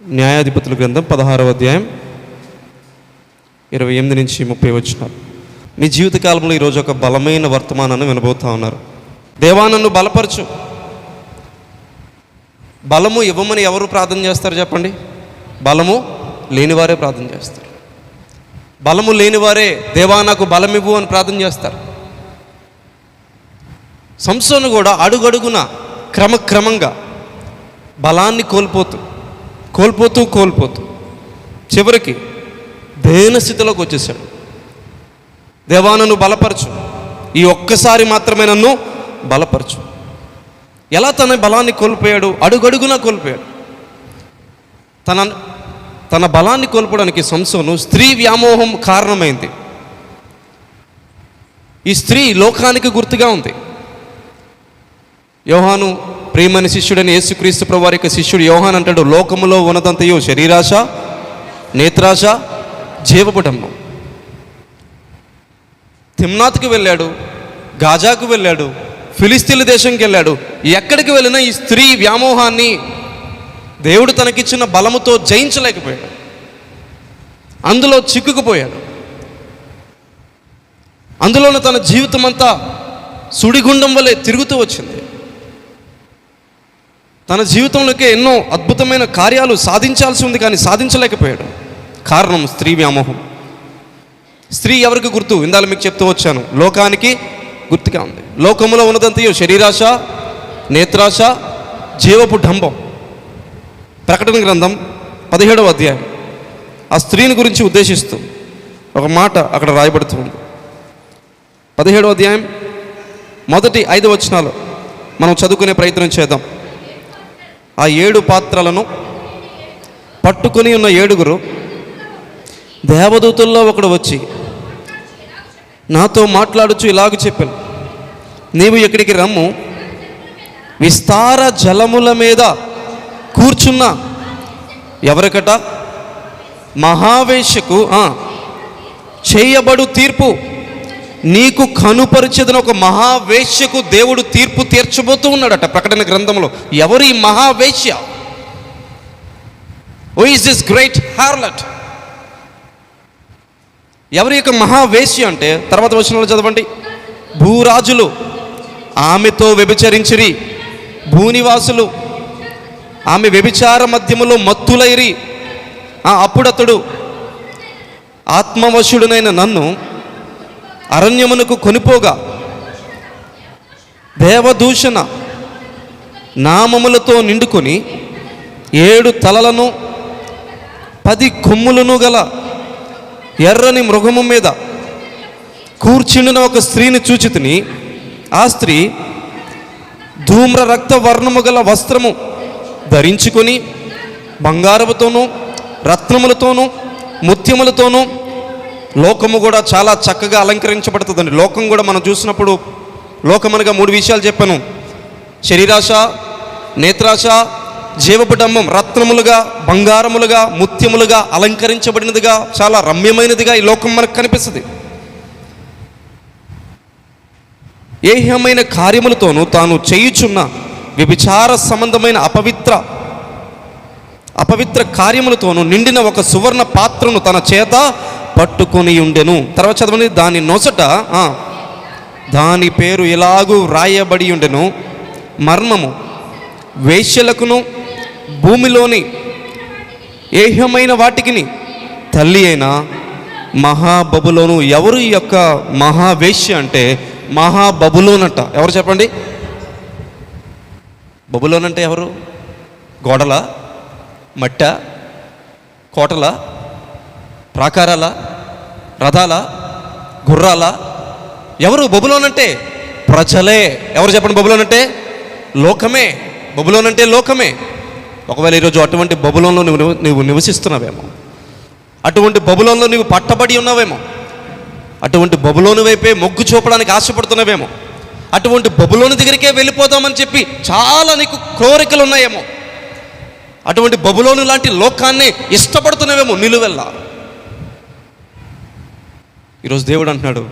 న్యాయాధిపతుల గ్రంథం 16వ అధ్యాయం 28 నుంచి 30 వచనాలు. మీ జీవితకాలంలో ఈరోజు ఒక బలమైన వర్తమానాన్ని వినబోతూ ఉన్నారు. దేవా నన్ను బలపరచు. బలము ఇవ్వమని ఎవరు ప్రార్థన చేస్తారు చెప్పండి? బలము లేనివారే ప్రార్థన చేస్తారు. బలము లేనివారే దేవా నాకు బలం ఇవ్వు అని ప్రార్థన చేస్తారు. సంసోను కూడా అడుగడుగున క్రమక్రమంగా బలాన్ని కోల్పోతూ చివరికి దేన స్థితిలోకి వచ్చేసాడు. దేవా నన్ను బలపరచు, ఈ ఒక్కసారి మాత్రమే నన్ను బలపరచు. ఎలా తన బలాన్ని కోల్పోయాడు? అడుగడుగునా కోల్పోయాడు. తన బలాన్ని కోల్పోవడానికి సంసోను స్త్రీ వ్యామోహం కారణమైంది. ఈ స్త్రీ లోకానికి గుర్తుగా ఉంది. యోహాను ప్రియమైన శిష్యుడని యేసుక్రీస్తు ప్రభువారి యొక్క శిష్యుడు యోహాన్ అంటాడు, లోకములో ఉన్నదంతయు శరీరాశ, నేత్రాశ, జీవపుటంబం. తిమ్నాత్కి వెళ్ళాడు, గాజాకు వెళ్ళాడు, ఫిలిస్తీన్ల దేశంకి వెళ్ళాడు. ఎక్కడికి వెళ్ళినా ఈ స్త్రీ వ్యామోహాన్ని దేవుడు తనకిచ్చిన బలముతో జయించలేకపోయాడు. అందులో చిక్కుకుపోయాడు. అందులోనే తన జీవితం అంతా సుడిగుండం వలె తిరుగుతూ వచ్చింది. తన జీవితంలోకి ఎన్నో అద్భుతమైన కార్యాలు సాధించాల్సి ఉంది, కానీ సాధించలేకపోయాడు. కారణం స్త్రీ వ్యామోహం. స్త్రీ ఎవరికి గుర్తు? ఇందాక మీకు చెప్తూ వచ్చాను, లోకానికి గుర్తుగా ఉంది. లోకములో ఉన్నదంతయు శరీరాశ, నేత్రాశ, జీవపు డంబం. ప్రకటన గ్రంథం 17వ అధ్యాయం ఆ స్త్రీని గురించి ఉద్దేశిస్తూ ఒక మాట అక్కడ రాయబడుతుంది. 17వ అధ్యాయం మొదటి 5 వచనాలు మనం చదువుకునే ప్రయత్నం చేద్దాం. ఆ 7 పాత్రలను పట్టుకొని ఉన్న 7 దేవదూతుల్లో ఒకడు వచ్చి నాతో మాట్లాడుచు ఇలాగ చెప్పాను, నీవు ఇక్కడికి రమ్ము, విస్తార జలముల మీద కూర్చున్న ఎవరికట? మహావేశ్యకు చేయబడు తీర్పు నీకు కనుపరిచేదని ఒక మహావేశ్యకు దేవుడు తీర్పు తీర్చబోతూ ఉన్నాడట ప్రకటన గ్రంథంలో. ఎవరు ఈ మహావేశ్య? Who is this great harlot? ఎవరి యొక్క మహావేశ్య అంటే తర్వాత వచనంలో చదవండి. భూరాజులు ఆమెతో వ్యభిచరించిరి, భూనివాసులు ఆమె వ్యభిచార మధ్యములో మత్తులైరి. అప్పుడతడు ఆత్మవశుడునైన నన్ను అరణ్యమునకు కొనిపోగా దేవదూషణ నామములతో నిండుకొని 7 తలలను 10 కొమ్ములను గల ఎర్రని మృగము మీద కూర్చుండిన ఒక స్త్రీని చూచితిని. ఆ స్త్రీ ధూమ్ర రక్త వర్ణము గల వస్త్రము ధరించుకొని బంగారముతోనూ రత్నములతోనూ ముత్యములతోనూ, లోకము కూడా చాలా చక్కగా అలంకరించబడుతుందండి. లోకం కూడా మనం చూసినప్పుడు లోకమనగా 3 విషయాలు చెప్పాను. శరీరాశ, నేత్రాశ, జీవపుటంబం. రత్నములుగా, బంగారములుగా, ముత్యములుగా అలంకరించబడినదిగా, చాలా రమ్యమైనదిగా ఈ లోకం మనకు కనిపిస్తుంది. ఏహ్యమైన కార్యములతోనూ తాను చేయుచున్న వ్యభిచార సంబంధమైన అపవిత్ర కార్యములతోనూ నిండిన ఒక సువర్ణ పాత్రను తన చేత పట్టుకొని ఉండెను. తర్వాత చదవండి. దాని నొసట దాని పేరు ఇలాగూ రాయబడి ఉండెను, మర్మము, వేశ్యలకును భూమిలోని ఏహ్యమైన వాటికిని తల్లి అయిన మహాబబులోను. ఎవరు ఈ యొక్క మహావేశ్య అంటే? మహాబబులోన్ అంట. ఎవరు చెప్పండి? బబులోన్ అంటే ఎవరు? గోడల, మట్ట, కోటల, ప్రాకారాల, రథాల, గుర్రాల? ఎవరు బబులోన్ అంటే? ప్రజలే. ఎవరు చెప్పండి? బబులోన్ అంటే లోకమే. బబులోన్ అంటే లోకమే. ఒకవేళ ఈరోజు అటువంటి బబులోన్లో నువ్వు నివసిస్తున్నావేమో, అటువంటి బబులోన్లో నువ్వు పట్టబడి ఉన్నావేమో, అటువంటి బబులోను వైపే మొగ్గు చూపడానికి ఆశపడుతున్నావేమో, అటువంటి బబులోను దగ్గరికే వెళ్ళిపోదామని చెప్పి చాలా నీకు కోరికలు ఉన్నాయేమో, అటువంటి బబులోను లాంటి లోకాన్ని ఇష్టపడుతున్నావేమో నిలువెల్లా. ఈరోజు దేవుడు అంటున్నాడు,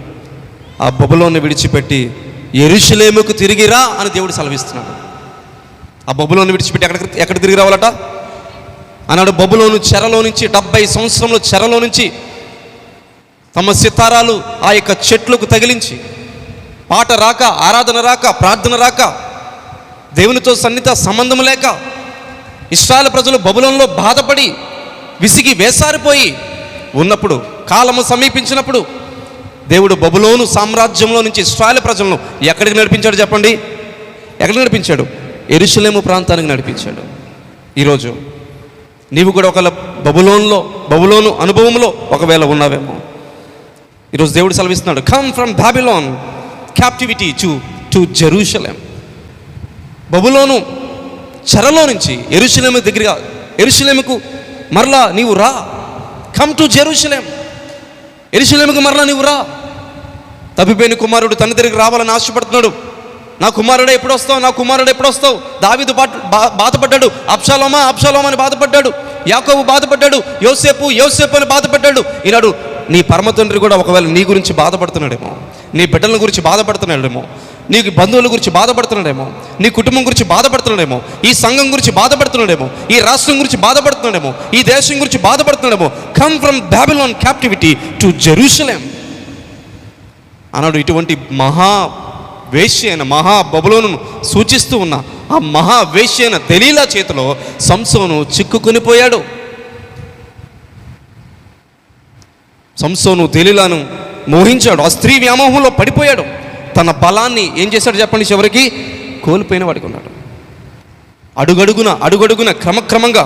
ఆ బబులోను విడిచిపెట్టి యెరూషలేముకు తిరిగిరా అని దేవుడు సెలవిస్తున్నాడు. ఆ బబులోను విడిచిపెట్టి ఎక్కడ తిరిగి రావాలట? ఆనాడు బబులోను చెరలో నుంచి 70 సంవత్సరంలో చెరలో నుంచి తమ సితారాలు ఆ యొక్క చెట్లకు తగిలించి పాట రాక, ఆరాధన రాక, ప్రార్థన రాక, దేవునితో సన్నిహిత సంబంధం లేక ఇశ్రాయేలు ప్రజలు బబులోనులో బాధపడి విసిగి వేసారిపోయి ఉన్నప్పుడు, కాలము సమీపించినప్పుడు దేవుడు బబులోను సామ్రాజ్యంలో నుంచి ఇశ్రాయేలు ప్రజలను ఎక్కడికి నడిపించాడు చెప్పండి? ఎక్కడికి నడిపించాడు? యెరూషలేము ప్రాంతానికి నడిపించాడు. ఈరోజు నీవు కూడా ఒకవేళ బబులోను అనుభవంలో ఒకవేళ ఉన్నావేమో, ఈరోజు దేవుడు సెలవిస్తున్నాడు, come from Babylon captivity to Jerusalem. బబులోను చెరలో నుంచి యెరూషలేముకు మరలా నీవు రా. Come to Jerusalem. యెరూషలేముకు మరలా నీవు రా. తప్పిపోయిన కుమారుడు తన దగ్గరికి రావాలని ఆశపడుతున్నాడు. నా కుమారుడే ఎప్పుడు వస్తావు, నా కుమారుడు ఎప్పుడు వస్తావు? దావీదు బాధపడ్డాడు. అబ్షాలోమా అని బాధపడ్డాడు. యాకోబు బాధపడ్డాడు. యోసేపు అని బాధపడ్డాడు. ఈనాడు నీ పరమ తండ్రి కూడా ఒకవేళ నీ గురించి బాధపడుతున్నాడేమో, నీ బిడ్డల గురించి బాధపడుతున్నాడేమో, నీకు బంధువుల గురించి బాధపడుతున్నాడేమో, నీ కుటుంబం గురించి బాధపడుతున్నాడేమో, ఈ సంఘం గురించి బాధపడుతున్నాడేమో, ఈ రాష్ట్రం గురించి బాధపడుతున్నాడేమో, ఈ దేశం గురించి బాధపడుతున్నాడేమో. Come from Babylon captivity to Jerusalem అన్నాడు. ఇటువంటి మహావేశ్య అయిన బబులోనును సూచిస్తూ ఉన్న ఆ మహావేశ్య అయిన దెలీలా చేతిలో సంసోను చిక్కుకొనిపోయాడు. సంసోను దెలీలాను మోహించాడు. ఆ స్త్రీ వ్యామోహంలో పడిపోయాడు. తన బలాన్ని ఏం చేశాడు చెప్పండి? చివరికి కోల్పోయిన వాడికి ఉన్నాడు. అడుగడుగున క్రమక్రమంగా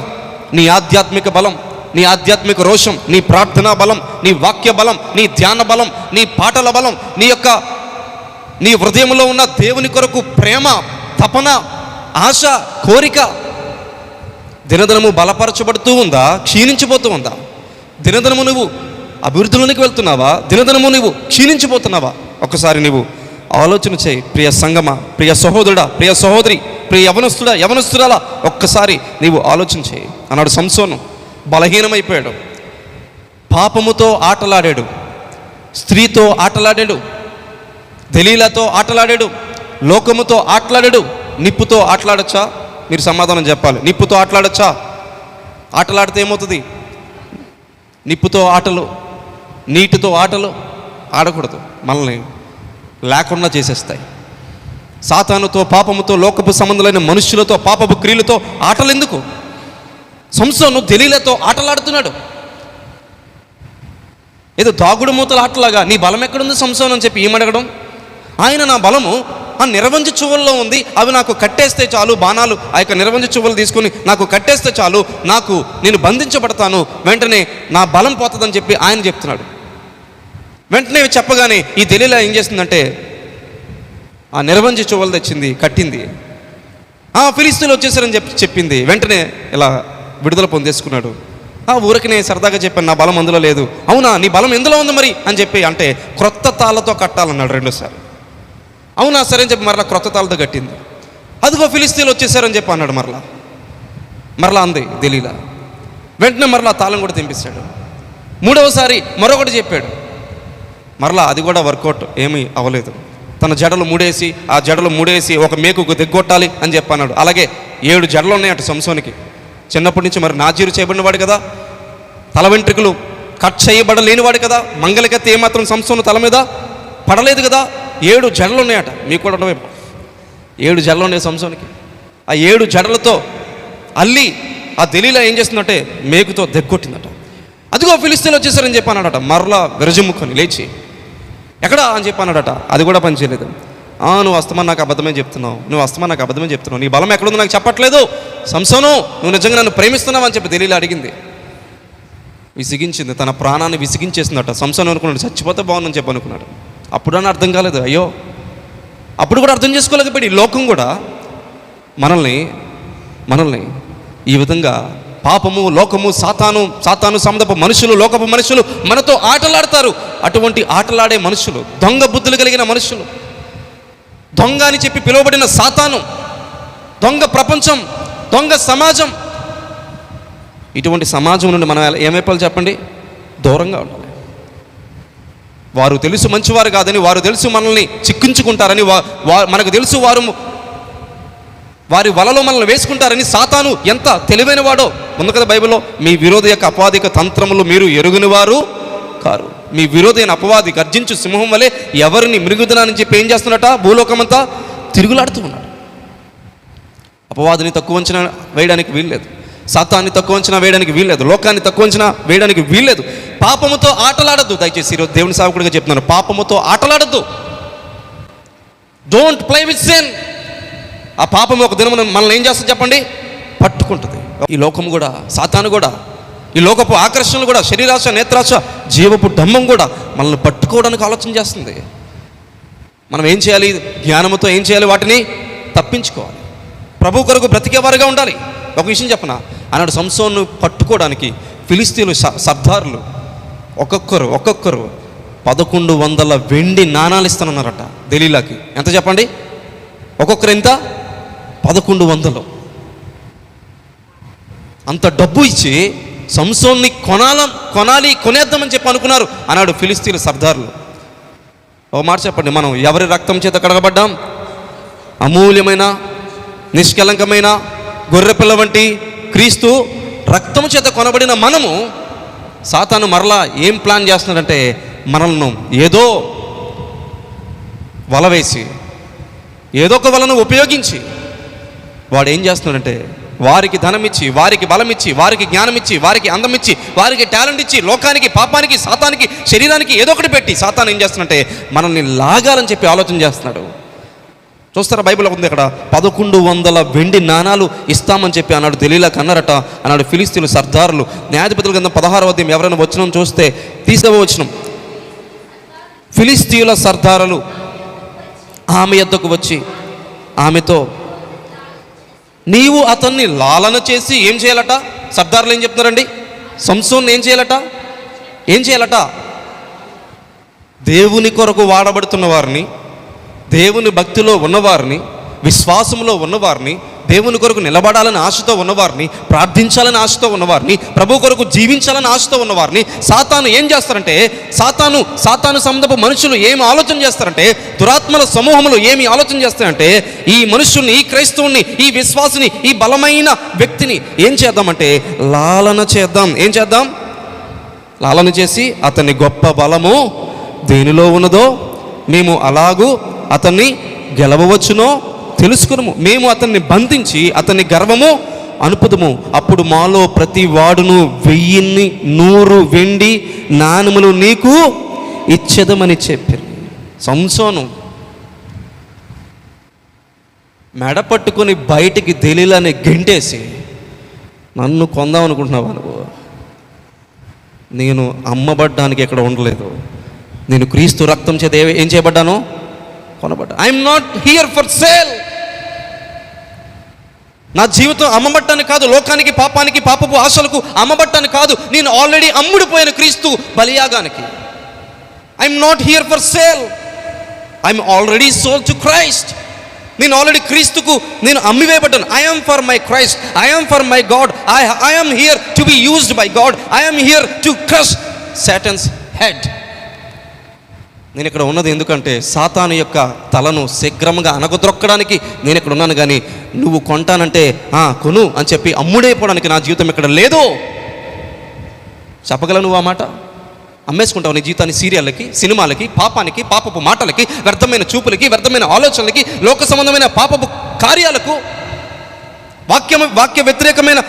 నీ ఆధ్యాత్మిక బలం, నీ ఆధ్యాత్మిక రోషం, నీ ప్రార్థనా బలం, నీ వాక్య బలం, నీ ధ్యాన బలం, నీ పాటల బలం, నీ హృదయంలో ఉన్న దేవుని కొరకు ప్రేమ, తపన, ఆశ, కోరిక దినదినము బలపరచబడుతూ ఉందా? క్షీణించిపోతూ ఉందా? దినదినము నువ్వు అభివృద్ధిలోనికి వెళ్తున్నావా? దినదినము నువ్వు క్షీణించిపోతున్నావా? ఒకసారి నువ్వు ఆలోచన చేయి. ప్రియ సంగమా, ప్రియ సహోదరుడా, ప్రియ సహోదరి, ప్రియ యవనస్తురాలా, ఒక్కసారి నీవు ఆలోచన చేయి. అన్నాడు సంసోను బలహీనమైపోయాడు. పాపముతో ఆటలాడాడు, స్త్రీతో ఆటలాడాడు, దెలీలాతో ఆటలాడాడు, లోకముతో ఆటలాడాడు. నిప్పుతో ఆటలాడచ్చా? మీరు సమాధానం చెప్పాలి. నిప్పుతో ఆటలాడచ్చా? ఆటలాడితే ఏమవుతుంది? నిప్పుతో ఆటలు, నీటితో ఆటలు ఆడకూడదు. మనల్ని లేకుండా చేసేస్తాయి. సాతానుతో, పాపముతో, లోకపు సంబంధులైన మనుష్యులతో, పాపపు క్రియలతో ఆటలు ఎందుకు? సంసోను దెలీలాతో ఆటలాడుతున్నాడు. ఏదో దాగుడు మూతల ఆటలాగా. నీ బలం ఎక్కడుంది సంసోను అని చెప్పి ఏమడగడం? ఆయన నా బలము ఆ నిరవంజ చువ్వల్లో ఉంది, అవి నాకు కట్టేస్తే చాలు, బాణాలు ఆ యొక్క నిరవంజ చువ్వలు తీసుకొని నాకు కట్టేస్తే చాలు, నేను బంధించబడతాను, వెంటనే నా బలం పోతుందని చెప్పి ఆయన చెప్తున్నాడు. వెంటనే చెప్పగానే ఈ దెలీలా ఏం చేస్తుందంటే ఆ నిరవంజ చువ్వలు తెచ్చింది, కట్టింది. ఫిలిస్తీన్లు వచ్చేసారని చెప్పింది. వెంటనే ఇలా విడుదల పొందేసుకున్నాడు. ఊరికనే సరదాగా చెప్పాను, నా బలం అందులో లేదు. అవునా, నీ బలం ఎందులో ఉంది మరి అని చెప్పి అంటే క్రొత్త తాళ్ళతో కట్టాలన్నాడు రెండోసారి. అవునా సరే అని చెప్పి మరలా క్రొత్త తాళ్ళతో కట్టింది. అదిగో ఫిలిస్తీన్లు వచ్చేసారని చెప్పి అన్నాడు. మరలా అంది దెలీలా. వెంటనే మరలా తాళం కూడా తెంపిస్తాడు. మూడవసారి మరొకటి చెప్పాడు. మరలా అది కూడా వర్కౌట్ ఏమీ అవ్వలేదు. తన జడలు మూడేసి ఒక మేకుకు దిగ్గొట్టాలి అని చెప్పన్నాడు. అలాగే 7 జడలు ఉన్నాయట సంసోనికి. చిన్నప్పటి నుంచి మరి నాజీరు చేయబడినవాడు కదా, తల వెంట్రుకలు కట్ చేయబడలేనివాడు కదా, మంగళకత్తి ఏమాత్రం సంసోను తల మీద పడలేదు కదా. 7 జడలు ఉన్నాయట. మీకు కూడా 7 జడలు ఉన్నాయి సంసోనికి. ఆ 7 జడలతో అల్లి ఆ దెలీలా ఏం చేస్తుందంటే మేకుతో దిగ్గొట్టిందట. అదిగో ఫిలిస్తీన్లు వచ్చేసారని చెప్పన్నాడట. మరలా విరజముకొని లేచి ఎక్కడా అని చెప్పన్నాడట. అది కూడా పని చేయలేదు. నువ్వు అస్తమానం నాకు అబద్ధమే చెప్తున్నావు, నీ బలం ఎక్కడుందో నాకు చెప్పట్లేదు. సంసోను, నువ్వు నిజంగా నన్ను ప్రేమిస్తున్నావు అని చెప్పి దెలీలా అడిగింది. విసిగించింది, తన ప్రాణాన్ని విసిగించేసిందట. సంసోను అనుకున్నాడు చచ్చిపోతే బాగుందని చెప్పి అనుకున్నాడు. అప్పుడన్నా అర్థం కాలేదు. అయ్యో, అప్పుడు కూడా అర్థం చేసుకోలేకపోయి ఈ లోకం కూడా మనల్ని ఈ విధంగా పాపము, లోకము, సాతాను సంబంధపు మనుషులు, లోకపు మనుషులు మనతో ఆటలాడతారు. అటువంటి ఆటలాడే మనుషులు, దొంగ బుద్ధులు కలిగిన మనుషులు, దొంగ అని చెప్పి పిలువబడిన సాతాను, దొంగ ప్రపంచం, దొంగ సమాజం, ఇటువంటి సమాజం నుండి మనం ఏమైపోవాలి చెప్పండి? దూరంగా ఉండాలి. వారు తెలుసు మంచివారు కాదని, వారు తెలుసు మనల్ని చిక్కించుకుంటారని, మనకు తెలుసు వారి వలలో మనల్ని వేసుకుంటారని సాతాను ఎంత తెలివైన వాడో ఉంది కదా బైబిల్లో, మీ విరోధి యొక్క అపవాదిక తంత్రములు మీరు ఎరుగుని వారు కారు. మీ విరోధి అయిన అపవాది గర్జించు సింహం వలె ఎవరిని మృగుదనని చెప్పి ఏం చేస్తున్నట? భూలోకమంతా తిరుగులాడుతూ ఉన్నాడు. అపవాదిని తక్కువ అంచనా వేయడానికి వీల్లేదు, సాతాన్ని తక్కువ అంచనా వేయడానికి వీల్లేదు, లోకాన్ని తక్కువ అంచనా వేయడానికి వీల్లేదు. పాపముతో ఆటలాడద్దు. దయచేసి ఈరోజు దేవుని సేవకుడిగా చెప్తున్నాను, పాపముతో ఆటలాడద్దు. Don't play with sin. ఆ పాపం ఒక దినం మనల్ని ఏం చేస్తుంది చెప్పండి? పట్టుకుంటుంది. ఈ లోకం కూడా, సాతాను కూడా, ఈ లోకపు ఆకర్షణలు కూడా, శరీరాశ, నేత్రాశ, జీవపు డంబం కూడా మనల్ని పట్టుకోవడానికి ఆలోచన చేస్తుంది. మనం ఏం చేయాలి? జ్ఞానముతో ఏం చేయాలి? వాటిని తప్పించుకోవాలి. ప్రభు కొరకు బ్రతికేవారుగా ఉండాలి. ఒక విషయం చెప్పనా, ఆనాడు సంసోన్ను పట్టుకోవడానికి ఫిలిస్తీన్లు సర్దారులు ఒక్కొక్కరు 1100 వెండి నాణాలు ఇస్తానన్నారట దెలీలాకి. ఎంత చెప్పండి? ఒక్కొక్కరు ఎంత? 1100. అంత డబ్బు ఇచ్చి సంసోన్ని కొనేద్దామని చెప్పి అనుకున్నారు అన్నాడు ఫిలిస్తీన్ల సర్దారులు. ఒక మాట చెప్పండి, మనం ఎవరి రక్తం చేత కడగబడ్డాం? అమూల్యమైన, నిష్కలంకమైన గొర్రెపిల్ల వంటి క్రీస్తు రక్తము చేత కొనబడిన మనము, సాతాను మరలా ఏం ప్లాన్ చేస్తున్నాడంటే మనల్ని ఏదో వల వేసి, ఏదో ఒక వలను ఉపయోగించి వాడు ఏం చేస్తున్నాడంటే వారికి ధనం ఇచ్చి, వారికి బలం ఇచ్చి, వారికి జ్ఞానం ఇచ్చి, వారికి అందం ఇచ్చి, వారికి టాలెంట్ ఇచ్చి, లోకానికి, పాపానికి, సాతానికి, శరీరానికి ఏదో ఒకటి పెట్టి సాతాను ఏం చేస్తున్నాడంటే మనల్ని లాగాలని చెప్పి ఆలోచన చేస్తున్నాడు. చూస్తారా, బైబిల్ ఉంది అక్కడ 1100 వెండి నాణాలు ఇస్తామని చెప్పి అన్నాడు దెలీలాకు అన్నారట అన్నాడు ఫిలిస్తీన్ల సర్దారులు. న్యాయాధిపతుల గ్రంథం 16వ అధ్యాయం ఎవరైనా వచనం చూస్తే తీసుకోవచ్చును. ఫిలిస్తీన్ల సర్దారులు ఆమె యొద్దకు వచ్చి ఆమెతో, నీవు అతన్ని లాలన చేసి ఏం చేయాలట? సర్దారులు ఏం చెప్తున్నారండి? సంసోన్ ఏం చేయాలట? దేవుని కొరకు వాడబడుతున్న వారిని, దేవుని భక్తిలో ఉన్నవారిని, విశ్వాసంలో ఉన్నవారిని, దేవుని కొరకు నిలబడాలని ఆశతో ఉన్నవారిని, ప్రార్థించాలని ఆశతో ఉన్నవారిని, ప్రభు కొరకు జీవించాలని ఆశతో ఉన్నవారిని సాతాను ఏం చేస్తారంటే, సాతాను సంబంధపు మనుషులు ఏమి ఆలోచన చేస్తారంటే, దురాత్మల సమూహములు ఏమి ఆలోచన చేస్తారంటే, ఈ మనుషుల్ని, ఈ క్రైస్తవుని, ఈ విశ్వాసిని, ఈ బలమైన వ్యక్తిని ఏం చేద్దామంటే లాలన చేద్దాం. ఏం చేద్దాం? లాలన చేసి అతని గొప్ప బలము దేనిలో ఉన్నదో మేము అలాగూ అతన్ని గెలవవచ్చునో తెలుసుకును. మేము అతన్ని బంధించి అతన్ని గర్వము అనుపుదము. అప్పుడు మాలో ప్రతి వాడును 1100 వెండి నాణములు నీకు ఇచ్చేదమని చెప్పారు. సంసోను మెడ పట్టుకొని బయటికి దెలీలాని గెంటేసి, నన్ను కొందాం అనుకుంటున్నావా నువ్వు? నేను అమ్మబడ్డానికి ఎక్కడ ఉండలేదు, నేను క్రీస్తు రక్తం చేత ఏం చేయబడ్డాను? కొనబడ్డా. I'm not here for sale. నా జీవితం అమ్మబట్టానికి కాదు, లోకానికి, పాపానికి, పాపపు ఆశలకు అమ్మబట్టానికి కాదు. నేను ఆల్రెడీ అమ్ముడిపోయిన క్రీస్తు బలియాగానికి. I'm not here for sale. I'm already sold to Christ. నేను ఆల్రెడీ క్రీస్తుకు నేను అమ్మివేయబడ్డాను. I'm for my Christ, I'm for my God, I'm here to be used by God, I'm here to crush Satan's head. నేను ఇక్కడ ఉన్నది ఎందుకంటే సాతాను యొక్క తలను శీఘ్రంగా అనగద్రొక్కడానికి నేను ఇక్కడ ఉన్నాను. కానీ నువ్వు కొంటానంటే కొను అని చెప్పి అమ్ముడైపోవడానికి నా జీవితం ఇక్కడ లేదు. చెప్పగల నువ్వు ఆ మాట? అమ్మేసుకుంటావు నీ జీవితాన్ని సీరియళ్ళకి, సినిమాలకి, పాపానికి, పాపపు మాటలకి, వ్యర్థమైన చూపులకి, వ్యర్థమైన ఆలోచనలకి, లోక సంబంధమైన పాపపు కార్యాలకు, వాక్య వ్యతిరేకమైన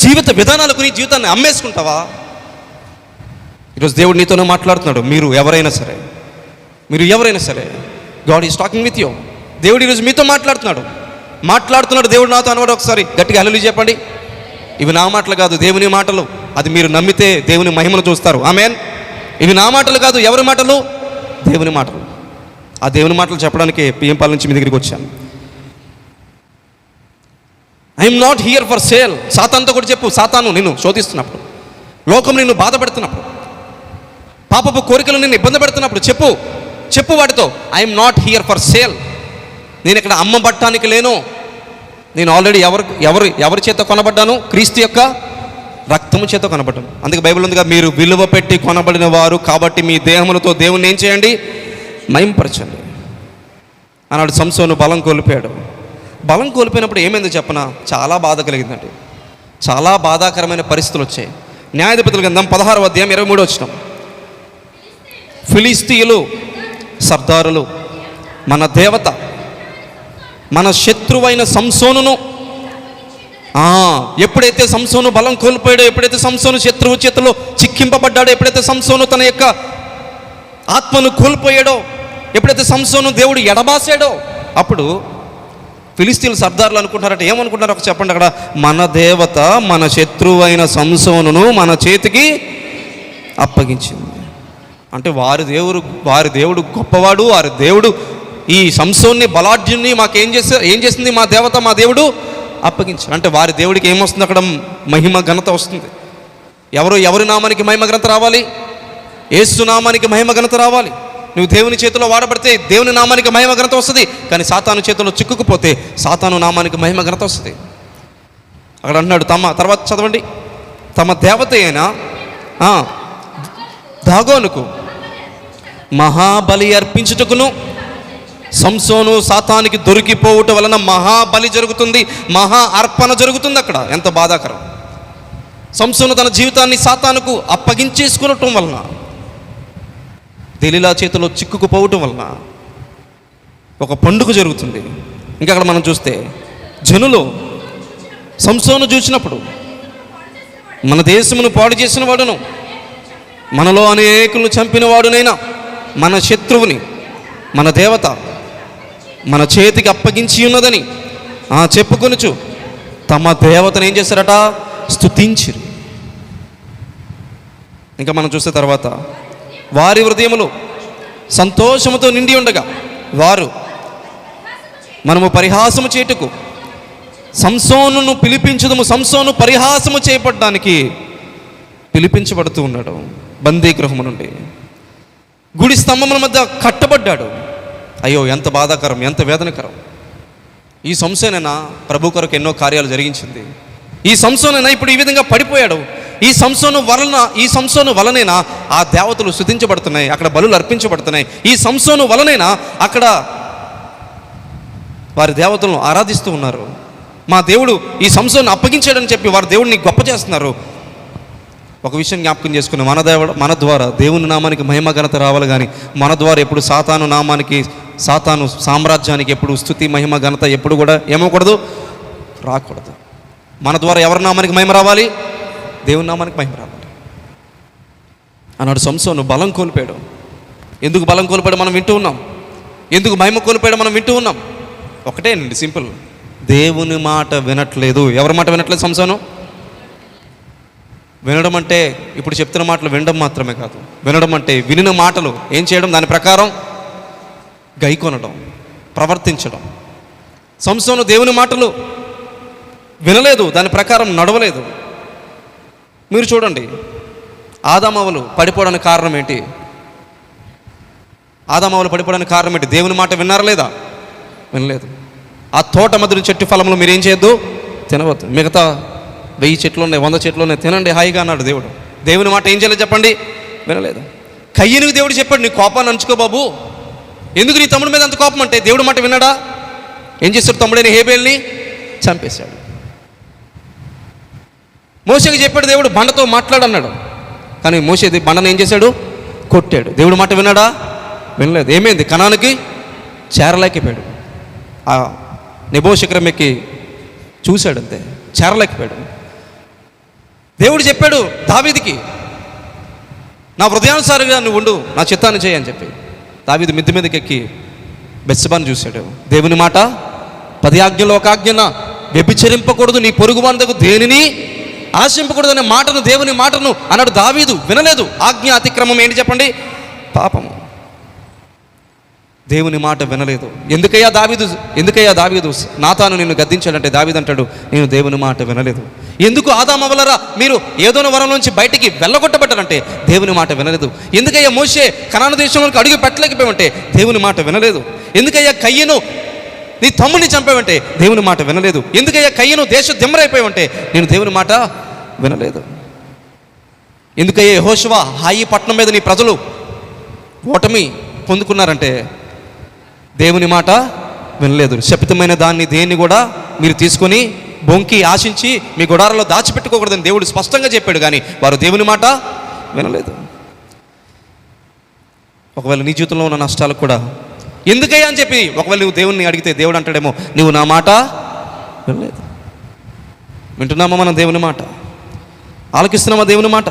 జీవిత విధానాలకు నీ జీవితాన్ని అమ్మేసుకుంటావా? ఈరోజు దేవుడు నీతోనే మాట్లాడుతున్నాడు. మీరు ఎవరైనా సరే God is talking with you. దేవుడు ఈరోజు మీతో మాట్లాడుతున్నాడు. దేవుడు నాతో అన్నాడు. ఒకసారి గట్టిగా హల్లెలూయా చెప్పండి. ఇవి నా మాటలు కాదు, దేవుని మాటలు. అది మీరు నమ్మితే దేవుని మహిమను చూస్తారు. ఆమేన్. ఇవి నా మాటలు కాదు, ఎవరి మాటలు? దేవుని మాటలు. ఆ దేవుని మాటలు చెప్పడానికి పిఎంపాల నుంచి మీ దగ్గరికి వచ్చాను. I'm not here for sale. సాతానుతో కూడా చెప్పు, సాతాను నిన్ను శోధిస్తున్నప్పుడు, లోకం నిన్ను బాధ పెడుతున్నప్పుడు, పాపపు కోరికలు నిన్ను ఇబ్బంది పెడుతున్నప్పుడు చెప్పు వాటితో, I'm not here for sale. నేను ఇక్కడ అమ్మబట్టానికి లేను. నేను ఆల్రెడీ ఎవరి చేత కొనబడ్డాను? క్రీస్తు యొక్క రక్తము చేత కొనబడ్డాను. అందుకే బైబిల్ ఉందిగా, మీరు విలువ పెట్టి కొనబడిన వారు కాబట్టి మీ దేహములతో దేవుణ్ణి ఏం చేయండి? మహింపరచండి అన్నాడు. సంసోను బలం కోల్పోయాడు. బలం కోల్పోయినప్పుడు ఏమైందో చెప్పనా? చాలా బాధ కలిగిందండి. చాలా బాధాకరమైన పరిస్థితులు వచ్చాయి. న్యాయాధిపతుల గ్రంథం 16వ అధ్యాయం 23వ వచనం. ఫిలిస్తీయులు సర్దారులు మన దేవత మన శత్రువైన సంసోనును, ఎప్పుడైతే సంసోను బలం కోల్పోయాడో, ఎప్పుడైతే సంసోను శత్రువు చేతిలో చిక్కింపబడ్డాడో, ఎప్పుడైతే సంసోను తన యొక్క ఆత్మను కోల్పోయాడో, ఎప్పుడైతే సంసోను దేవుడు ఎడబాసాడో, అప్పుడు ఫిలిస్తీన్ల సర్దారులు అనుకుంటారట, ఏమనుకుంటారు ఒక చెప్పండి అక్కడ, మన దేవత మన శత్రువైన సంసోనును మన చేతికి అప్పగించింది. అంటే వారి దేవుడు గొప్పవాడు, వారి దేవుడు ఈ సంసోన్ని బలాఢ్యుని ఏం చేసింది మా దేవత మా దేవుడు అప్పగించాడు. అంటే వారి దేవుడికి ఏమొస్తుంది అక్కడ, మహిమ ఘనత వస్తుంది. ఎవరి నామానికి మహిమ ఘనత రావాలి? యేసు నామానికి మహిమ ఘనత రావాలి. నువ్వు దేవుని చేతిలో వాడబడితే దేవుని నామానికి మహిమ ఘనత వస్తుంది, కానీ సాతాను చేతిలో చిక్కుకుపోతే సాతాను నామానికి మహిమ ఘనత వస్తుంది. అక్కడ అంటున్నాడు, తర్వాత చదవండి, తమ దేవత అయిన దాగోనుకు మహాబలి అర్పించుటకును సంసోను సాతానికి దొరికిపోవుట వలన మహాబలి జరుగుతుంది, మహా అర్పణ జరుగుతుంది. అక్కడ ఎంత బాధాకరం. సంసోను తన జీవితాన్ని సాతానుకు అప్పగించేసుకునటం వలన, దెలీలా చేతిలో చిక్కుకుపోవటం వలన ఒక పండుగ జరుగుతుంది. ఇంకా అక్కడ మనం చూస్తే జనులు సంసోను చూసినప్పుడు, మన దేశమును పాడు చేసిన వాడును, మనలో అనేకులను చంపిన వాడునైనా మన శత్రువుని మన దేవత మన చేతికి అప్పగించి ఉన్నదని చెప్పుకొనుచు తమ దేవతను ఏం చేశారట, స్తుతించిరి. ఇంకా మనం చూస్తే తర్వాత, వారి హృదయములు సంతోషముతో నిండి ఉండగా వారు మనము పరిహాసము చేయుటకు సంసోనును పిలిపించుదము. సంసోను పరిహాసము చేయబడ్డానికి పిలిపించబడుతూ ఉన్నాడు. బందీగృహము నుండి గుడి స్తంభముల మధ్య కట్టబడ్డాడు. అయ్యో ఎంత బాధాకరం, ఎంత వేదనకరం. ఈ సంసోనైనా ప్రభు కొరకు ఎన్నో కార్యాలు జరిగించింది. ఈ సంసోనైనా ఇప్పుడు ఈ విధంగా పడిపోయాడు. ఈ సంసోను వలనైనా ఆ దేవతలు స్తుతించబడుతున్నాయి, అక్కడ బలులు అర్పించబడుతున్నాయి. ఈ సంసోను వలనైనా అక్కడ వారి దేవతలను ఆరాధిస్తూ ఉన్నారు. మా దేవుడు ఈ సంసోను అప్పగించాడని చెప్పి వారి దేవుడిని గొప్ప చేస్తున్నారు. ఒక విషయం జ్ఞాపకం చేసుకుని, మన ద్వారా దేవుని నామానికి మహిమ ఘనత రావాలి, కానీ మన ద్వారా ఎప్పుడు సాతాను సామ్రాజ్యానికి ఎప్పుడు స్తుతి మహిమ ఘనత ఎప్పుడు కూడా ఏమవకూడదు, రాకూడదు. మన ద్వారా ఎవరి నామానికి మహిమ రావాలి? దేవుని నామానికి మహిమ రావాలి. అన్నాడు సంసోను బలం కోల్పోయాడు. ఎందుకు బలం కోల్పోయాడు మనం వింటూ ఉన్నాం, ఎందుకు మహిమ కోల్పోయాడు మనం వింటూ ఉన్నాం. ఒకటేనండి, సింపుల్, దేవుని మాట వినట్లేదు. ఎవరి మాట వినట్లేదు సంసోను? వినడం అంటే ఇప్పుడు చెప్తున్న మాటలు వినడం మాత్రమే కాదు. వినడం అంటే వినిన మాటలు ఏం చేయడం, దాని ప్రకారం గైకొనడం, ప్రవర్తించడం. సంసోను దేవుని మాటలు వినలేదు, దాని ప్రకారం నడవలేదు. మీరు చూడండి, ఆదామవ్వలు పడిపోవడానికి కారణం ఏంటి? దేవుని మాట విన్నారా లేదా? వినలేదు. ఆ తోట మధ్య చెట్టు ఫలములు మీరేం చేయొద్దు, తినవద్దు. మిగతా 1000 చెట్లు ఉన్నాయి, 100 చెట్లు ఉన్నాయి, తినండి హాయిగా అన్నాడు దేవుడు. దేవుని మాట ఏం చేయలేదు చెప్పండి? వినలేదు. కయ్యనుకు దేవుడు చెప్పాడు, నీ కోపాన్ని అంచుకో బాబు, ఎందుకు నీ తమ్ముడి మీద అంత కోపం అంటే? దేవుడు మాట విన్నాడా? ఏం చేస్తాడు? తమ్ముడైన హేబేల్ని చంపేశాడు. మోషేకి చెప్పాడు దేవుడు, బండతో మాట్లాడన్నాడు, కానీ మోషే బండను ఏం చేశాడు? కొట్టాడు. దేవుడు మాట విన్నాడా? వినలేదు. ఏమైంది? కనానికి చేరలేకపోయాడు. ఆ నెబో శిఖరం ఎక్కి చూశాడు, అంతే, చేరలేకపోయాడు. దేవుడు చెప్పాడు దావీదుకి, నా హృదయానుసారంగా నువ్వు ఉండు, నా చిత్తాన్ని చేయి అని చెప్పి. దావీదు మిద్దె మీదకి ఎక్కి బెత్షెబాను చూశాడు. దేవుని మాట 10 ఆజ్ఞలో ఒక ఆజ్ఞన, వ్యభిచరింపకూడదు, నీ పొరుగువాని దగ్గర దేనిని ఆశింపకూడదు అనే మాటను, దేవుని మాటను అన్నాడు. దావీదు వినలేదు. ఆజ్ఞ అతిక్రమం ఏంటి చెప్పండి? పాపము. దేవుని మాట వినలేదు. ఎందుకయ్యా దావీదు నాతాను నిన్ను గద్దించాడంటే దావీదు అంటాడు, నేను దేవుని మాట వినలేదు. ఎందుకు ఆదామవ్వలరా మీరు ఏదోన వరంలోంచి బయటికి వెళ్ళగొట్టబడ్డారంటే దేవుని మాట వినలేదు. ఎందుకయ్యా మోషే కనాను దేశంలోకి అడుగు పెట్టలేకపోయావంటే దేవుని మాట వినలేదు. ఎందుకయ్యా కయ్యను నీ తమ్ముడిని చంపావంటే దేవుని మాట వినలేదు. ఎందుకయ్యా కయ్యను దేశ దిమ్మరైపోయావంటే నేను దేవుని మాట వినలేదు. ఎందుకయ్యా యెహోషువ హాయి పట్టణం మీద నీ ప్రజలు ఓటమి పొందుకున్నారంటే దేవుని మాట వినలేదు. శపితమైన దాన్ని దేన్ని కూడా మీరు తీసుకొని బొంకి ఆశించి మీ గుడారంలో దాచిపెట్టుకోకూడదని దేవుడు స్పష్టంగా చెప్పాడు, కానీ వారు దేవుని మాట వినలేదు. ఒకవేళ నీ జీవితంలో ఉన్న నష్టాలకు కూడా ఎందుకయ్యా అని చెప్పి ఒకవేళ నువ్వు దేవుణ్ణి అడిగితే దేవుడు అంటాడేమో, నువ్వు నా మాట వినలేదు. వింటున్నామా మనం దేవుని మాట? ఆలకిస్తున్నామా దేవుని మాట?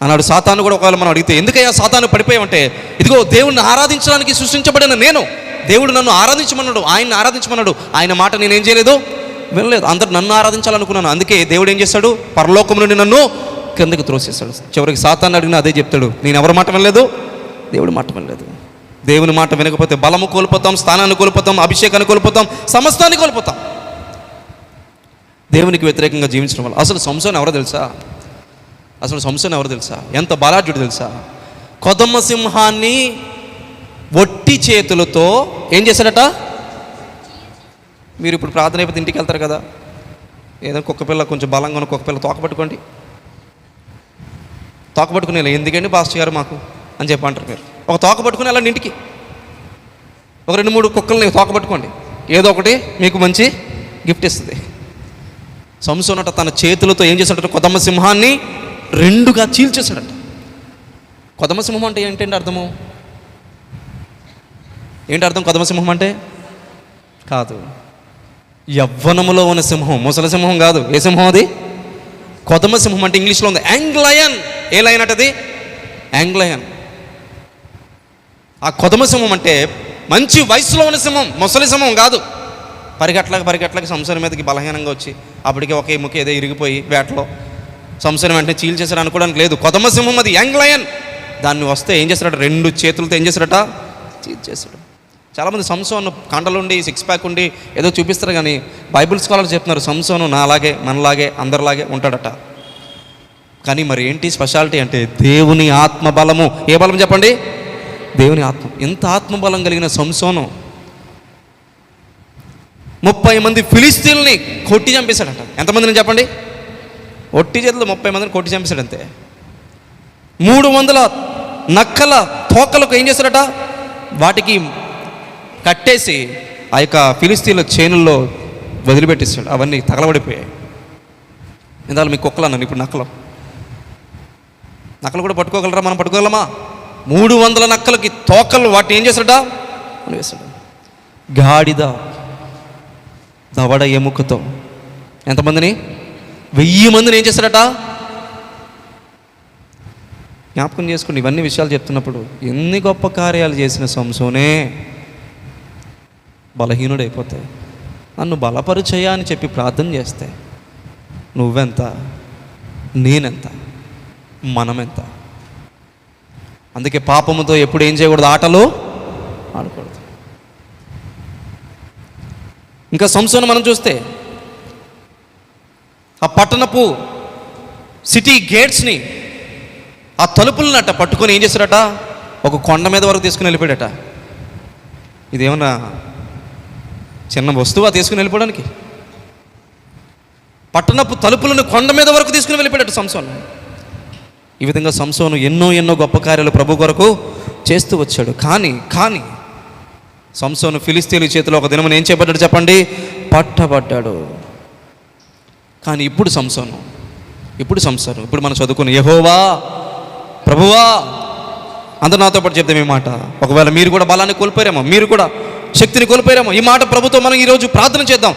అన్నాడు సాతాను కూడా. ఒకవేళ మనం అడిగితే ఎందుకయ్యా సాతాను పడిపోయామంటే, ఇదిగో దేవుణ్ణి ఆరాధించడానికి సృష్టించబడిన నేను, దేవుడు నన్ను ఆరాధించమన్నాడు, ఆయన్ని ఆరాధించమన్నాడు, ఆయన మాట నేనేం చేయలేదు, వినలేదు. అందరూ నన్ను ఆరాధించాలనుకున్నాను, అందుకే దేవుడు ఏం చేస్తాడు, పరలోకం నుండి నన్ను కిందకి త్రోసేస్తాడు. చివరికి సాతాను అడిగినా అదే చెప్తాడు, నేను ఎవరి మాట వినలేదు, దేవుడి మాట వినలేదు. దేవుని మాట వినకపోతే బలము కోల్పోతాం, స్థానాన్ని కోల్పోతాం, అభిషేకాన్ని కోల్పోతాం, సమస్తాన్ని కోల్పోతాం. దేవునికి వ్యతిరేకంగా జీవించడం వల్ల. అసలు సంసోను ఎవరో తెలుసా? ఎంత బలాఢ్యుడు తెలుసా? కొదమ సింహాన్ని ఒట్టి చేతులతో ఏం చేశాడట? మీరు ఇప్పుడు ప్రార్థన అయిపోతే ఇంటికి వెళ్తారు కదా, ఏదో కుక్క పిల్ల కొంచెం బలంగా ఉన్న కుక్క పిల్ల తోకపట్టుకోండి, తోకపట్టుకుని ఎందుకండి పాస్టర్ గారు మాకు అని చెప్పి అంటారు. మీరు ఒక తోక పట్టుకుని వెళ్ళండి ఇంటికి, ఒక 2-3 కుక్కల్ని తోకపట్టుకోండి, ఏదో ఒకటి మీకు మంచి గిఫ్ట్ ఇస్తుంది. సంసోనట తన చేతులతో ఏం చేశాడట? కొదమ సింహాన్ని 2గా చీల్చేశాడట. కొదమ సింహం అంటే ఏంటంటే అర్థము ఏంటి? అర్థం కొదమ సింహం అంటే కాదు, యవ్వనములో ఉన్న సింహం, ముసలి సింహం కాదు. ఏ సింహం అది? కొదమ సింహం అంటే ఇంగ్లీష్లో ఉంది యాంగ్ లయన్. ఏ లయన్ అంటే అది? Young lion. ఆ కొదమ సింహం అంటే మంచి వయసులో ఉన్న సింహం, ముసలి సింహం కాదు. పరిగెట్లకి సంసోను మీదకి బలహీనంగా వచ్చి అప్పటికే ఒకే ముఖం ఏదో ఇరిగిపోయి వేటలో సంసోను వెంటనే చీల్చేసాడు అనుకోవడానికి లేదు. కొదమ సింహం అది, యంగ్ లయన్. దాన్ని వస్తే ఏం చేస్తాడట? 2 చేతులతో ఏం చేస్తాడట? చీల్చేశాడు. చాలామంది సంసోను కండలుండి 6 ప్యాక్ ఉండి ఏదో చూపిస్తారు, కానీ బైబిల్ స్కాలర్స్ చెప్తున్నారు సంసోను నాలాగే మనలాగే అందరిలాగే ఉంటాడట. కానీ మరి ఏంటి స్పెషాలిటీ అంటే దేవుని ఆత్మ బలము. ఏ బలం చెప్పండి? దేవుని ఆత్మ. ఎంత ఆత్మబలం కలిగిన సంసోను 30 మంది ఫిలిస్తీన్లని కొట్టి చంపేశాడట. ఎంతమందిని చెప్పండి? ఒట్టి చేతులు 30 మందిని కొట్టి చంపేశాడు అంతే. 300 నక్కల తోకలకు ఏం చేశాడట? వాటికి కట్టేసి ఆ యొక్క ఫిలిస్తీన్ల చేనుల్లో వదిలిపెట్టేశాడు. అవన్నీ తగలబడిపోయాయి. ఇందాక మీ కుక్కలు అన్నాను, ఇప్పుడు నక్కలు కూడా పట్టుకోగలరా? మనం పట్టుకోగలమా? 300 నక్కలకి తోకలు వాటిని ఏం చేశాడా? అని వేశాడు. గాడిద దవడ ఎముకతో ఎంతమందిని? 1000 మందిని ఏం చేశాడట? జ్ఞాపకం చేసుకోండి. ఇవన్నీ విషయాలు చెప్తున్నప్పుడు ఎన్ని గొప్ప కార్యాలు చేసిన సంసోనే బలహీనుడైపోతాయి. నన్ను బలపరుచయ్యా అని చెప్పి ప్రార్థన చేస్తే నువ్వెంత, నేనెంత, మనమెంత. అందుకే పాపముతో ఎప్పుడు ఏం చేయకూడదు? ఆటలు ఆడకూడదు. ఇంకా సంసోను మనం చూస్తే ఆ పట్టణపు సిటీ గేట్స్ని, ఆ తలుపులనట పట్టుకొని ఏం చేశాడట? ఒక కొండ మీద వరకు తీసుకుని వెళ్ళిపోయాడట. ఇదేమన్నా చిన్న వస్తువా తీసుకుని వెళ్ళిపోవడానికి? పట్టణపు తలుపులను కొండ మీద వరకు తీసుకుని వెళ్ళిపోయాడట సంసోను. ఈ విధంగా సంసోను ఎన్నో గొప్ప కార్యాలు ప్రభు కొరకు చేస్తూ వచ్చాడు. కానీ సంసోను ఫిలిస్తీన్ల చేతిలో ఒక దినమున ఏం చేయబడ్డాడు చెప్పండి? పట్టబడ్డాడు. కానీ ఇప్పుడు సంసోను ఇప్పుడు మనం చదువుకుని యెహోవా ప్రభువా అందరూ నాతో పాటు చెప్తాం ఈ మాట. ఒకవేళ మీరు కూడా బలాన్ని కోల్పోయారేమో, మీరు కూడా శక్తిని కోల్పోయారేమో, ఈ మాట ప్రభుతో మనం ఈరోజు ప్రార్థన చేద్దాం.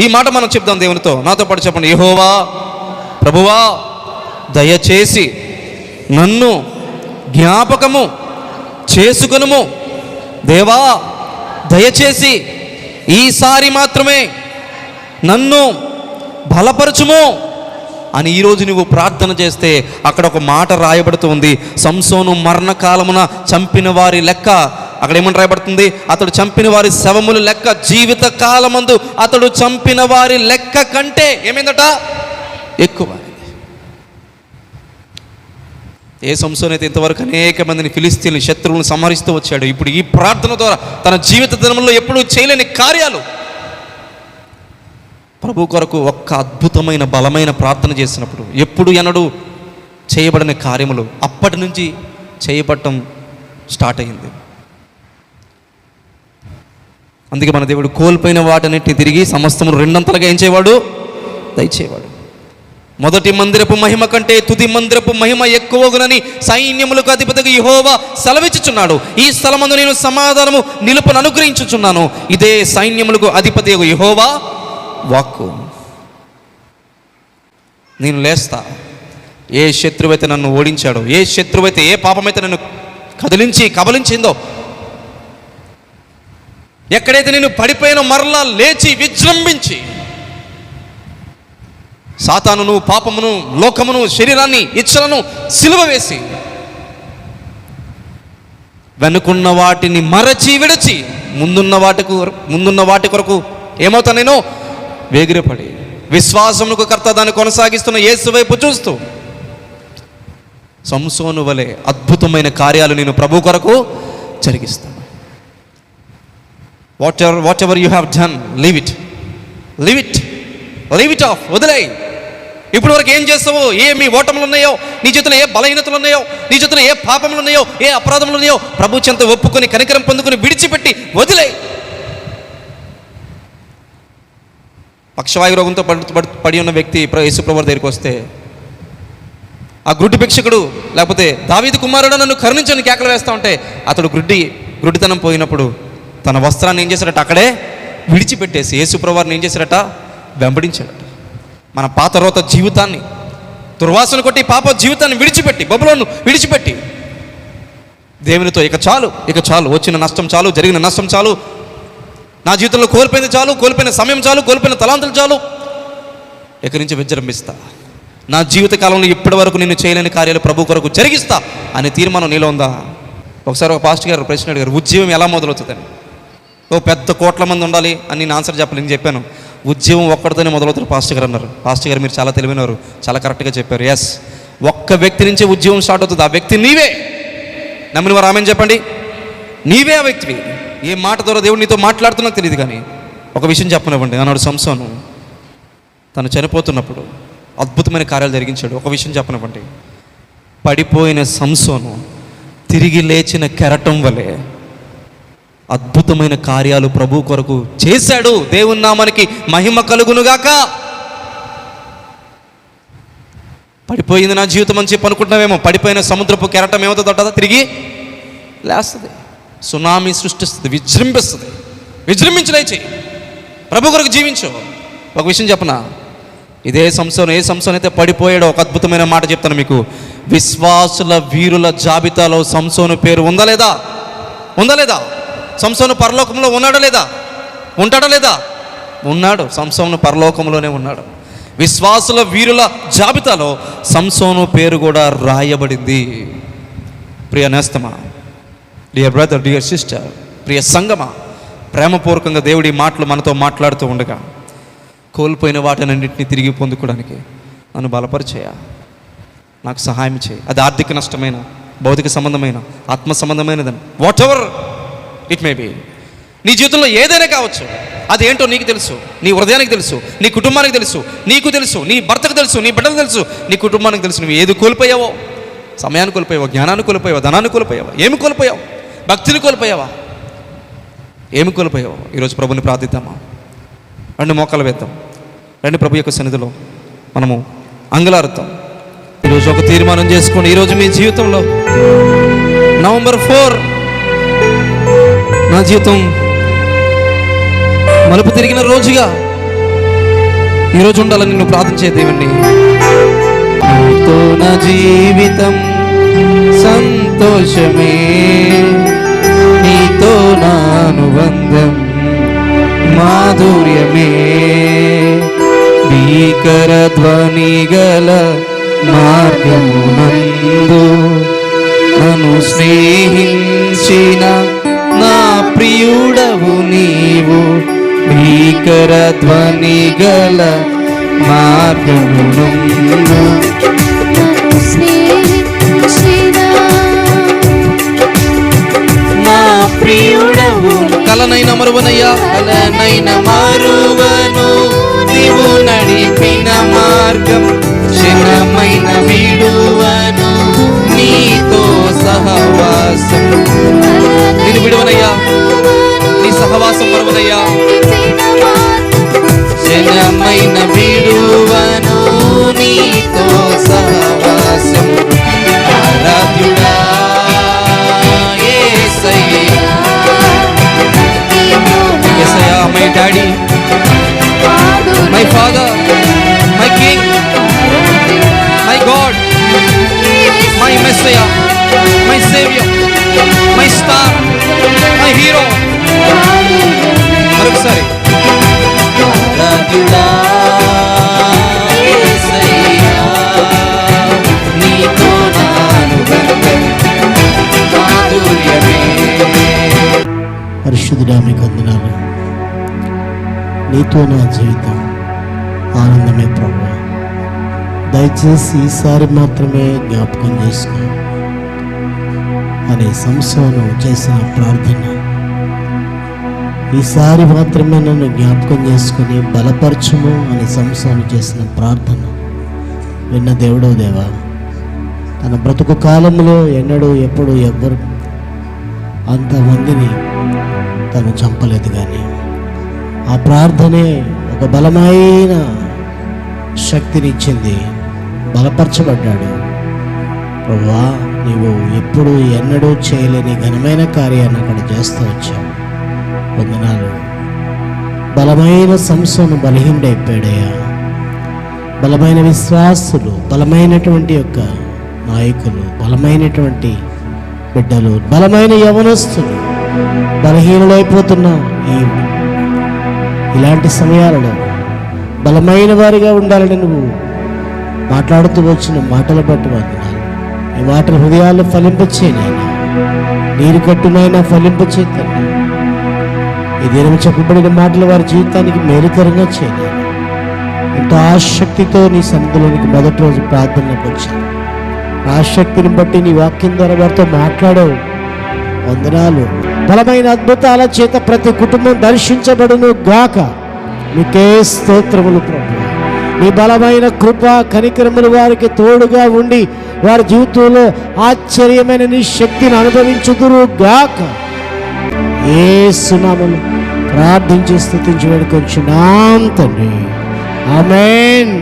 ఈ మాట మనం చెప్దాం దేవునితో. నాతో పాటు చెప్పండి, యెహోవా ప్రభువా దయచేసి నన్ను జ్ఞాపకము చేసుకొనుము. దేవా దయచేసి ఈసారి మాత్రమే నన్ను బలపరచుము అని ఈరోజు నువ్వు ప్రార్థన చేస్తే అక్కడ ఒక మాట రాయబడుతుంది. సంసోను మరణకాలమున చంపిన వారి లెక్క అక్కడ ఏమని రాయబడుతుంది? అతడు చంపిన వారి శవముల లెక్క జీవిత కాలమందు అతడు చంపిన వారి లెక్క కంటే ఏమైందట? ఎక్కువ. ఏ సంసోను అయితే ఇంతవరకు అనేక మందిని ఫిలిస్తీన్లు శత్రువులను సంహరిస్తూ వచ్చాడు, ఇప్పుడు ఈ ప్రార్థన ద్వారా తన జీవిత దినంలో ఎప్పుడూ చేయలేని కార్యాలు ప్రభు కొరకు ఒక్క అద్భుతమైన బలమైన ప్రార్థన చేసినప్పుడు ఎప్పుడు ఎన్నడూ చేయబడిన కార్యములు అప్పటి నుంచి చేయబడటం స్టార్ట్ అయింది. అందుకే మన దేవుడు కోల్పోయిన వాటన్నిటిని తిరిగి సమస్తము రెండంతలుగా ఏం చేయవాడు? దయచేవాడు. మొదటి మందిరపు మహిమ కంటే తుది మందిరపు మహిమ ఎక్కువగునని సైన్యములకు అధిపతిగా యెహోవా సెలవిచ్చుచున్నాడు. ఈ స్థలమందు నేను సమాధానము నిలుపును అనుగ్రహించుచున్నాను. ఇదే సైన్యములకు అధిపతి యెహోవా వాక్కు. నేను లేస్తా. ఏ శత్రువైతే నన్ను ఓడించాడో, ఏ శత్రువైతే, ఏ పాపమైతే నన్ను కబలించిందో, ఎక్కడైతే నేను పడిపోయిన మరలా లేచి విజృంభించి సాతానును, పాపమును, లోకమును, శరీరాన్ని, ఇచ్చలను సిలువ వేసి వెనుకున్న వాటిని మరచి విడిచి ముందున్న వాటి కొరకు ఏమవుతా? నేను వేగిరపడి విశ్వాసమునకు కర్త దాన్ని కొనసాగిస్తున్న యేసు వైపు చూస్తూ సంసోను వలె అద్భుతమైన కార్యాలు నేను ప్రభు కొరకు జరిగిస్తాను. Whatever you have done, leave it off. వదిలేయ్. ఇప్పుడు వరకు ఏం చేస్తావో, మీ ఓటములు ఉన్నాయో, నీ చేతిలో ఏ బలహీనతలు ఉన్నాయో, నీ చేతిలో ఏ పాపములు ఉన్నాయో, ఏ అపరాధములు ఉన్నాయో, ప్రభు చెంత ఒప్పుకొని కనికరం పొందుకొని విడిచిపెట్టి వదిలేయ్. పక్షవాయు రోగంతో పడి ఉన్న వ్యక్తి యేసుప్రభు దగ్గరికి వస్తే ఆ గుడ్డి భిక్షకుడు, లేకపోతే దావీదు కుమారుడు నన్ను కరుణించని కేకలు వేస్తూ ఉంటే అతడు గుడ్డితనం పోయినప్పుడు తన వస్త్రాన్ని ఏం చేశాడట? అక్కడే విడిచిపెట్టేసి యేసుప్రభువారిని ఏం చేశాడట? వెంబడించాడట. మన పాత రోత జీవితాన్ని, దుర్వాసన కొట్టి పాప జీవితాన్ని విడిచిపెట్టి, బబులోను విడిచిపెట్టి దేవునితో ఇక చాలు, వచ్చిన నష్టం చాలు, జరిగిన నష్టం చాలు, నా జీవితంలో కోల్పోయింది చాలు, కోల్పోయిన సమయం చాలు, కోల్పోయిన తలాంతులు చాలు, ఇక్కడి నుంచి విజృంభిస్తా. నా జీవిత కాలంలో ఇప్పటి వరకు నేను చేయలేని కార్యాలు ప్రభు కొరకు జరిగిస్తా అనే తీర్మానం నీలో ఉందా? ఒకసారి ఒక పాస్టర్ గారు ప్రశ్న అడిగారు, ఉద్యమం ఎలా మొదలవుతుందని. పెద్ద కోట్ల మంది ఉండాలి అని నేను ఆన్సర్ చెప్పాలి. నేను చెప్పాను, ఉద్యమం ఒక్కడితోనే మొదలవుతారు పాస్టర్ గారు అన్నారు. పాస్టర్ గారు మీరు చాలా తెలివైనవారు, చాలా కరెక్ట్గా చెప్పారు. ఎస్, ఒక్క వ్యక్తి నుంచే ఉద్యమం స్టార్ట్ అవుతుంది. ఆ వ్యక్తి నీవే. నమ్మిన వారు ఆమెను చెప్పండి. నీవే ఆ వ్యక్తివి. ఏ మాట ద్వారా దేవుడు నీతో మాట్లాడుతున్నా తెలియదు, కానీ ఒక విషయం చెప్పనివ్వండి. అన్నాడు సంసోను తను చనిపోతున్నప్పుడు అద్భుతమైన కార్యాలు జరిగించాడు. ఒక విషయం చెప్పనివ్వండి. పడిపోయిన సంసోను తిరిగి లేచిన కెరటం వలె అద్భుతమైన కార్యాలు ప్రభు కొరకు చేశాడు. దేవుని నామానికి మహిమ కలుగునుగాక. పడిపోయింది నా జీవితం అని చెప్పి అనుకుంటున్నావేమో. పడిపోయిన సముద్రపు కెరటం ఏమవుతుందట? తిరిగి లేస్తుంది, సునామీ సృష్టిస్తుంది, విజృంభించి లేచి ప్రభు కొరకు జీవించు. ఒక విషయం చెప్పనా, ఇదే సంసోను, ఏ సంసోను అయితే పడిపోయాడో, ఒక అద్భుతమైన మాట చెప్తాను మీకు. విశ్వాసుల వీరుల జాబితాలో సంసోను పేరు ఉందా లేదా? సంసోను పరలోకంలో ఉన్నాడా లేదా? ఉంటాడా లేదా? ఉన్నాడు. సంసోను పరలోకంలోనే ఉన్నాడు. విశ్వాసుల వీరుల జాబితాలో సంసోను పేరు కూడా రాయబడింది. ప్రియ నేస్తమా, డియర్ బ్రదర్, డియర్ సిస్టర్, ప్రియ సంగమా, ప్రేమపూర్వకంగా దేవుడి మాటలు మనతో మాట్లాడుతూ ఉండగా కోల్పోయిన వాటినన్నింటినీ తిరిగి పొందుకోవడానికి నన్ను బలపరిచేయ, నాకు సహాయం చేయి. అది ఆర్థిక నష్టమైన, భౌతిక సంబంధమైన, ఆత్మ సంబంధమైనదని, whatever it may be. నీ జీవితంలో ఏదైనా కావచ్చు. అది ఏంటో నీకు తెలుసు, నీ హృదయానికి తెలుసు, నీ కుటుంబానికి తెలుసు, నీకు తెలుసు, నీ భర్తకు తెలుసు, నీ బిడ్డకు తెలుసు, నీ కుటుంబానికి తెలుసు. నువ్వు ఏది కోల్పోయావో? సమయాన్ని కోల్పోయావా? జ్ఞానాన్ని కోల్పోయావా? ధనాన్ని కోల్పోయావా? ఏమి కోల్పోయావు? భక్తిని కోల్పోయావా? ఏమి కోల్పోయావు? ఈరోజు ప్రభుని ప్రార్థిద్దామా? రెండు మోకాలు వేద్దాం. రండి ప్రభు యొక్క సన్నిధిలో మనము అంగలారుద్దాం. ఈరోజు ఒక తీర్మానం చేసుకోండి. ఈరోజు మీ జీవితంలో నవంబర్ 4 నా జీవితం మలుపు తిరిగిన రోజుగా ఈరోజు ఉండాలని నువ్వు ప్రార్థించే దేవుణ్ణి. నీతో నా జీవితం సంతోషమే, నీతో నా అనుబంధం మాధుర్యమే, భీకర ధ్వని గల మార్గమునందు నన్ను స్నేహించిన నా ప్రియుడవు నీవు, భీకర ధ్వని గల మార్గమునందు నా ప్రియుడవు. కలనైన మరువనయ్యా, కలనైన మరువను, నీవు నడిపిన మార్గం క్షణమైన విడువను, నీతో సహవాసం నేను విడువనయ్యా. నీ సహవాసం మరువనయ్యా. జనమైన విడువను నీతో సహవాసం ఆరాధ్యుడా యేసయ్యా. యేసయ్యా, my daddy, my father, my king, my God, my Messiah, my saviour, my star, my hero. మరొకసారి ఆరాధ్యుడా యేసయ్యా, నీతో నా అనుబంధం మాధుర్యమే. పరిశుద్ధుడా, మీకు వందనాలు. నీతో నా జీవితం ఆనందమే ప్రభువా. దయచేసి ఈసారి మాత్రమే జ్ఞాపకం చేసుకో అనే సంసోను చేసిన ప్రార్థన, ఈసారి మాత్రమే నన్ను జ్ఞాపకం చేసుకుని బలపరచుము అని సంసోను చేసిన ప్రార్థన విన్న దేవుడో దేవా, తన బ్రతుకు కాలంలో ఎన్నడూ ఎప్పుడు ఎవ్వరు అంతమందిని తను చంపలేదు, కానీ ఆ ప్రార్థనే ఒక బలమైన శక్తినిచ్చింది. బలపరచబడ్డాడు. ప్రభువా, నీవు ఎప్పుడు ఎన్నడూ చేయలేని ఘనమైన కార్యాన్ని అక్కడ చేస్తూ వచ్చావు. వందనాలు. బలమైన సంసోను బలహీనుడైపోయాడయ్యా. బలమైన విశ్వాసులు, బలమైనటువంటి యొక్క నాయకులు, బలమైనటువంటి బిడ్డలు, బలమైన యవనస్తులు బలహీనులైపోతున్న ఇలాంటి సమయాలలో బలమైన వారిగా ఉండాలని నువ్వు మాట్లాడుతూ వచ్చిన మాటలు బట్టి వందనాలు. ఈ మాటల హృదయాల్లో ఫలింపచేయనైనా, నీరు కట్టునైనా ఫలింపచేతండి. ఈ దినం చెప్పబడిన మాటలు వారి జీవితానికి మేలుకరంగా చేయనైనా. ఎంతో ఆసక్తితో నీ సన్నిధిలోనికి మొదటి రోజు ప్రార్థనలకు వచ్చాను. ఆసక్తిని బట్టి నీ వాక్యం ద్వారా వారితో మాట్లాడావు. వందనాలు. బలమైన అద్భుతాల చేత ప్రతి కుటుంబం దర్శించబడును గాక. మీకే స్తోత్రములు ప్రభువా. నీ బలమైన కృప కనికరములు వారికి తోడుగా ఉండి వారి జీవితంలో ఆశ్చర్యమైన నీ శక్తిని అనుభవించుదురు గాక. యేసు నామములో ప్రార్థించి స్తుతించి వేడుకొంచున్నాం తండ్రి. ఆమేన్.